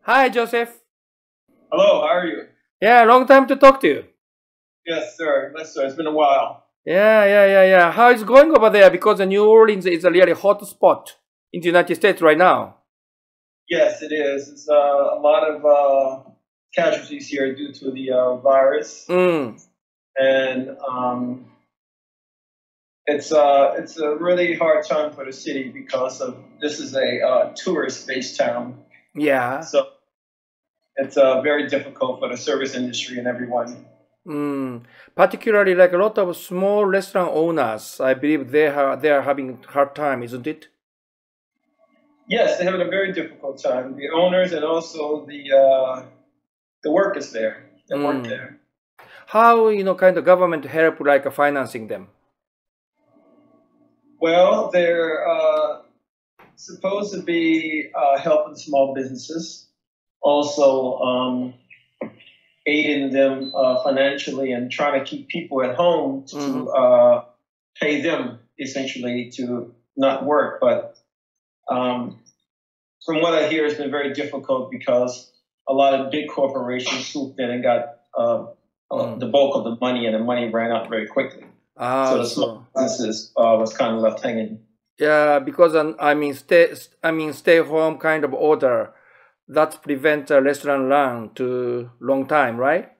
Hi, Joseph. Hello, how are you? Yeah, long time to talk to you. Yes, sir. Yes, sir. It's been a while. Yeah. How is going over there? Because New Orleans is a really hot spot in the United States right now. Yes, it is. It's a lot of casualties here due to the virus, Mm. and it's a really hard time for the city because of this is a tourist-based town, Yeah. so it's very difficult for the service industry and everyone. Particularly like a lot of small restaurant owners, I believe they are having hard time, isn't it? Yes, they're having a very difficult time. The owners and also the workers there that work Mm. there. How kind of government help like financing them? Well, they're supposed to be helping small businesses, also aiding them financially and trying to keep people at home to pay them essentially to not work. But from what I hear, it's been very difficult because a lot of big corporations swooped in and got the bulk of the money, and the money ran out very quickly. So the small businesses was kind of left hanging. Yeah, because stay home kind of order that prevent a restaurant run to long time, right?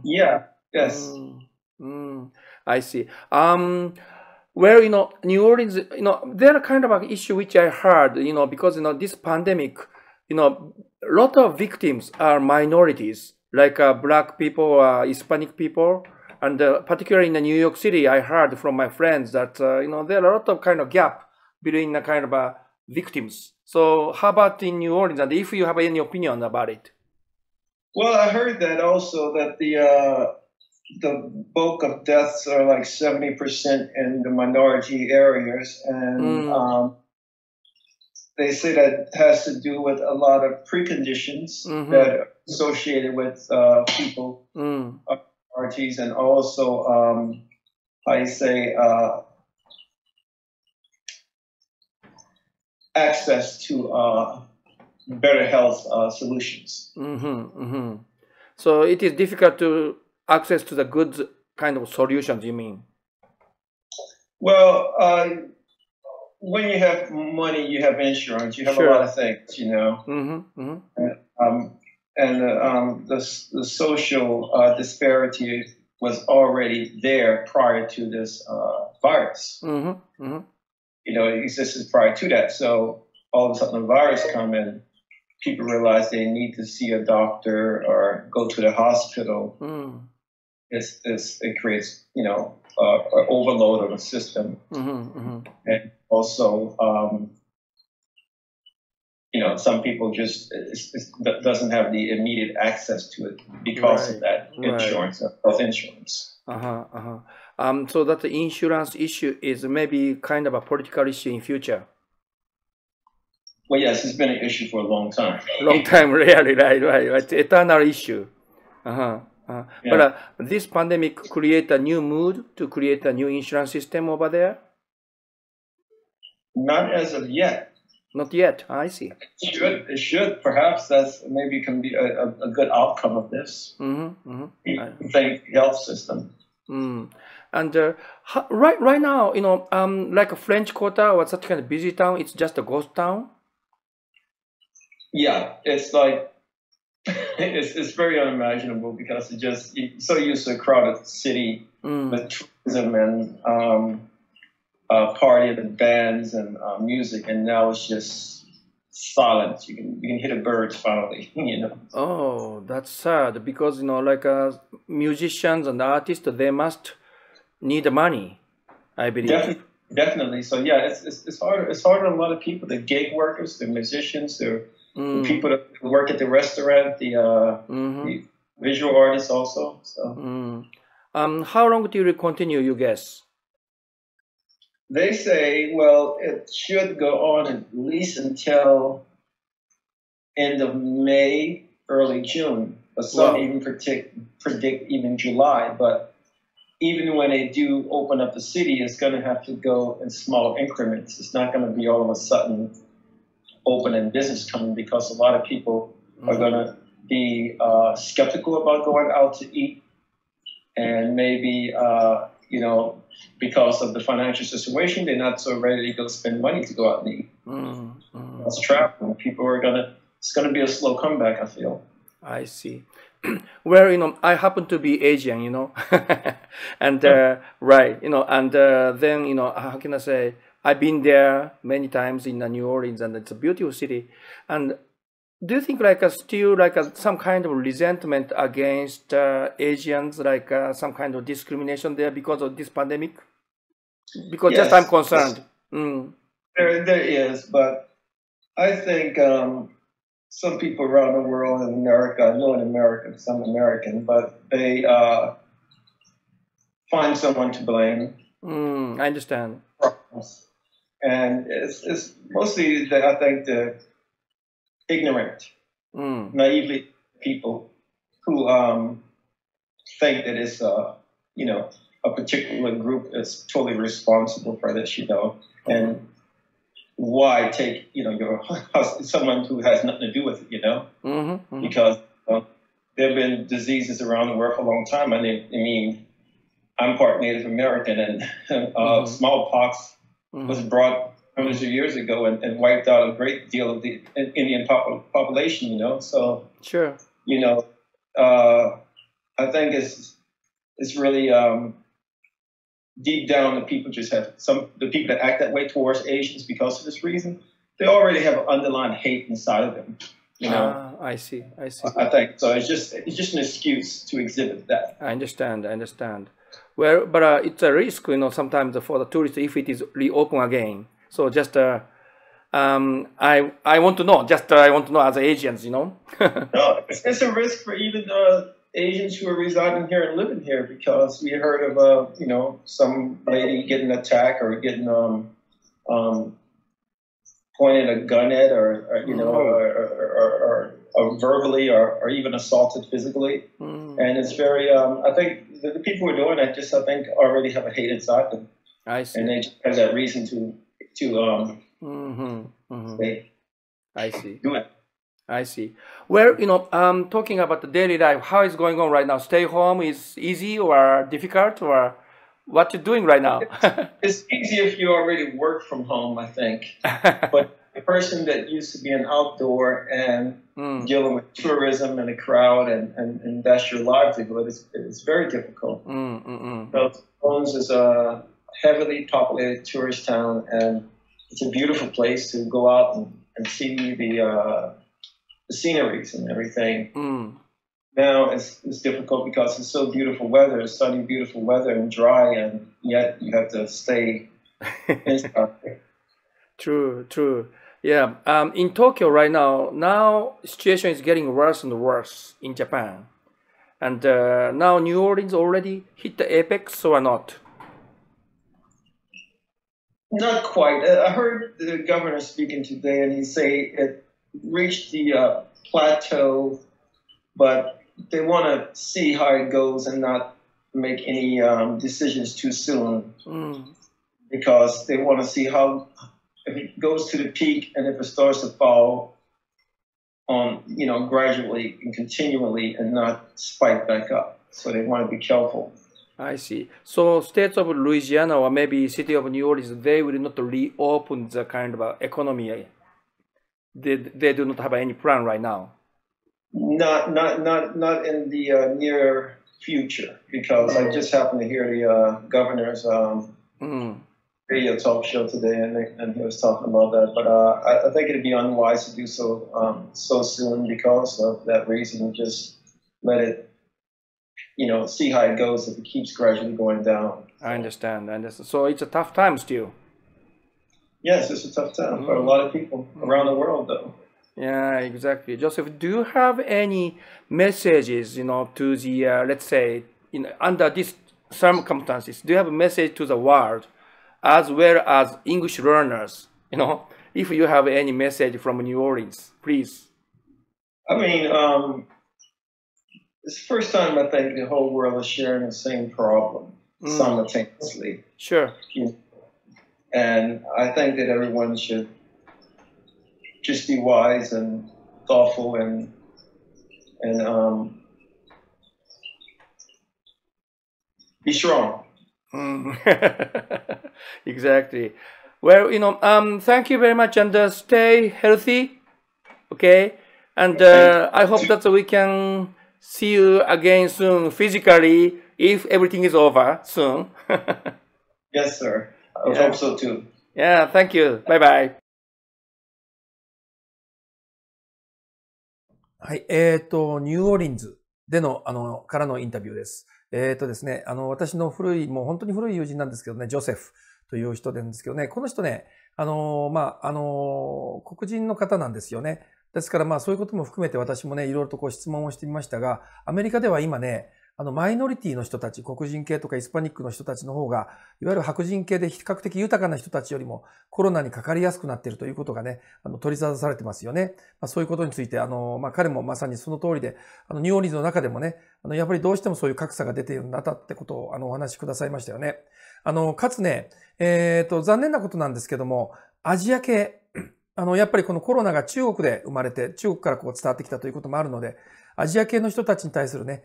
Yeah. Yes. I see. Well, New Orleans, there are kind of an issue which I heard, because this pandemic, a lot of victims are minorities, like black people, Hispanic people, and particularly in the New York City, I heard from my friends that there are a lot of kind of gap between the kind of victims. So, how about in New Orleans? And if you have any opinion about it? Well, I heard that also that the bulk of deaths are like 70% in the minority areas, and they say that has to do with a lot of preconditions that are associated with people, minorities, and also access to better health solutions. So it is difficult to access to the good kind of solutions, you mean? Well, when you have money, you have insurance, you have a lot of things, And the social disparity was already there prior to this virus. It existed prior to that. So all of a sudden the virus come in, people realize they need to see a doctor or go to the hospital. It creates, an overload of the system. And also, some people just doesn't have the immediate access to it because of that insurance, health insurance. So that the insurance issue is maybe kind of a political issue in future. Well, yes, it's been an issue for a long time. Long time, really, right. Eternal issue. But this pandemic create a new mood to create a new insurance system over there? Not as of yet. Not yet. I see. It should. Perhaps that's maybe can be a good outcome of this. Think health system. And right now, like a French Quarter or such kind of busy town, it's just a ghost town. Yeah, it's like it's very unimaginable because it's just so used to a crowded city with tourism and party and bands and music, and now it's just silence. You can hear the birds finally. Oh, that's sad because like musicians and artists, they must need money, I believe. Definitely. So yeah, it's hard. It's hard on a lot of people. The gig workers, the musicians, the people that work at the restaurant, the visual artists also. So. How long do you continue, you guess? They say, well, it should go on at least until end of May, early June. But some even predict even July. But even when they do open up the city, it's going to have to go in small increments. It's not going to be all of a sudden open and business coming, because a lot of people are going to be skeptical about going out to eat, and maybe because of the financial situation, they're not so ready to go spend money to go out and eat. That's traveling. People are it's gonna be a slow comeback, I feel. I see. Well, I happen to be Asian, and right, and then, how can I say? I've been there many times in New Orleans, and it's a beautiful city. And do you think still some kind of resentment against Asians, some kind of discrimination there because of this pandemic? Because yes, just I'm concerned. There is, but I think some people around the world in America, I know in America, because I'm American, but they find someone to blame. I understand. And it's mostly, I think, the ignorant, naively people who think that it's a particular group is totally responsible for this, and why take someone who has nothing to do with it, because there have been diseases around the world for a long time. I mean, I'm part Native American, and smallpox was brought hundreds of years ago and wiped out a great deal of the Indian population, So, sure. I think it's really deep down, the people the people that act that way towards Asians because of this reason, they already have an underlying hate inside of them, I see. I think so. It's just an excuse to exhibit that. I understand. Well, but it's a risk, sometimes for the tourists if it is reopen again. So just I want to know. I want to know as Asians, No, it's a risk for even Asians who are residing here and living here, because we heard of some lady getting attacked or getting pointed a gun at, or verbally or even assaulted physically. And it's very I think the people who are doing that I think already have a hate inside them. I see. And they just have that reason to I see. do it. I see. Well, talking about the daily life, how is going on right now? Stay home is easy or difficult, or what you're doing right now? It's easy if you already work from home, I think. But the person that used to be an outdoor and dealing with tourism and a crowd and that's your livelihood, it's very difficult. So Bones is a heavily populated tourist town, and it's a beautiful place to go out and see the sceneries and everything. Now it's difficult because it's so beautiful weather, it's sunny, beautiful weather and dry, and yet you have to stay inside. True. Yeah. In Tokyo right now situation is getting worse and worse in Japan. And now New Orleans already hit the apex or not? Not quite. I heard the governor speaking today, and he say it reached the plateau, but they want to see how it goes and not make any decisions too soon, because they want to see how, if it goes to the peak and if it starts to fall on, gradually and continually and not spike back up. So they want to be careful. I see. So states of Louisiana or maybe city of New Orleans, they will not reopen the kind of economy. They do not have any plan right now. Not in the near future, because I just happened to hear the governor's radio talk show today, and he was talking about that. But I think it'd be unwise to do so so soon because of that reason. Just let it, see how it goes if it keeps gradually going down. I understand. So it's a tough time still. Yes, it's a tough time for a lot of people around the world, though. Yeah, exactly. Joseph, do you have any messages, to the, let's say, under these circumstances, do you have a message to the world as well as English learners, if you have any message from New Orleans, please? I mean, it's the first time I think the whole world is sharing the same problem simultaneously. Sure. And I think that everyone should just be wise and thoughtful and be strong. Exactly. Well, thank you very much, and stay healthy. Okay, and I hope that we can see you again soon physically if everything is over soon. Yes, sir. I hope so too. Yeah, thank you. Bye bye. はい、ニューオーリンズでの、からのインタビューです。ですね、私のもう本当に古い友人なんですけどね、ジョセフという人なんですけどね、この人ね、黒人の方なんですよね。ですから、そういうことも含めて私もね、いろいろと質問をしてみましたが、アメリカでは今ね、マイノリティの人たち、黒人系とかヒスパニックの人たちの方が、いわゆる白人系で比較的豊かな人たちよりもコロナにかかりやすくなっているということがね、取り沙汰されてますよね。そういうことについて、彼もまさにその通りで、ニューオーリンズの中でもね、やっぱりどうしてもそういう格差が出ているんだってことを、お話しくださいましたよね。かつね、残念なことなんですけども、アジア系、やっぱりこのコロナが中国で生まれて、中国から伝わってきたということもあるので、アジア系の人たちに対するね、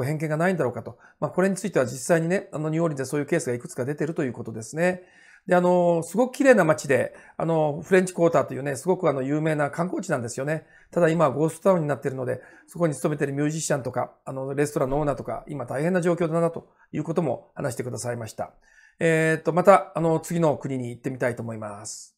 偏見がないんだろうかと。これについては実際にね、ニューオーリンズでそういうケースがいくつか出ているということですね。で、すごく綺麗な街で、フレンチクォーターというね、すごく有名な観光地なんですよね。ただ今はゴーストタウンになっているので、そこに勤めているミュージシャンとか、レストランのオーナーとか、今大変な状況だなということも話してくださいました。また、次の国に行ってみたいと思います。